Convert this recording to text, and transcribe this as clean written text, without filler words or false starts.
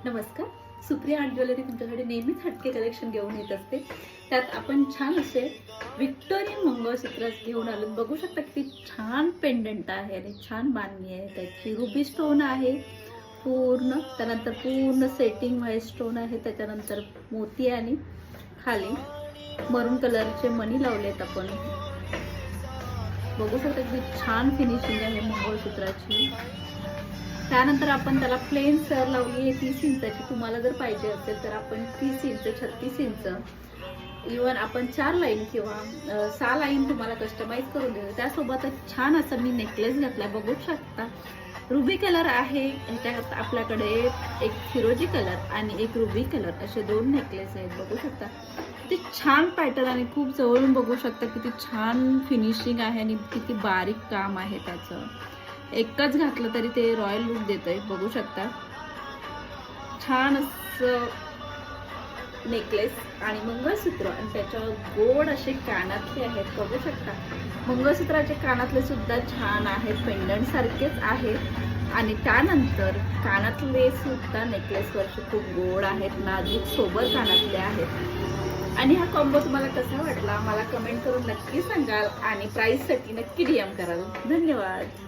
नमस्कार. Supriya art jewellery तुमच्याकडे नेहमीच हटके कलेक्शन घेऊन येत असते. त्यात आपण छान असे व्हिक्टोरियन मंगळसूत्र घेऊन आलो. बघू शकता किती छान पेंडंट आहे आणि छान बांधणी आहे. त्याची रुबी स्टोन आहे पूर्ण, त्यानंतर पूर्ण सेटिंग व्हाईट स्टोन आहे, त्याच्यानंतर मोती आणि खाली मरून कलरचे मणी लावलेत. आपण बघू शकता किती छान फिनिशिंग आहे मंगळसूत्राची. त्यानंतर आपण त्याला प्लेन सर लावली आहे 30 इंचाची. तुम्हाला जर पाहिजे असेल तर आपण 30 इंच, 36 इंच, इवन आपण 4 लाईन किंवा 6 लाईन तुम्हाला कस्टमाइज करून देतो. त्यासोबतच छान असं मी नेकलेस घातलाय. बघू शकता रुबी कलर आहे ह्याच्यात आपल्याकडे. एक फिरोजी कलर आणि एक रुबी कलर असे 2 नेकलेस आहेत. बघू शकता किती छान पॅटर्न आणि खूप जवळून बघू शकता किती छान फिनिशिंग आहे आणि किती बारीक काम आहे त्याचं. एकच घातलं तरी ते रॉयल लुक देतंय. बघू शकता छान असं नेकलेस आणि मंगळसूत्र आणि त्याच्यावर गोड असे कानातले आहेत. बघू शकता मंगळसूत्राचे कानातले सुद्धा छान आहेत, पेंडंट सारखेच आहेत. आणि त्यानंतर कानातले सुद्धा नेकलेसवरचे खूप गोड आहेत, नाजूक सोबर कानातले आहेत. आणि हा कॉम्बो तुम्हाला कसा वाटला मला कमेंट करून नक्की सांगाल आणि प्राइससाठी नक्की DM कराल. धन्यवाद.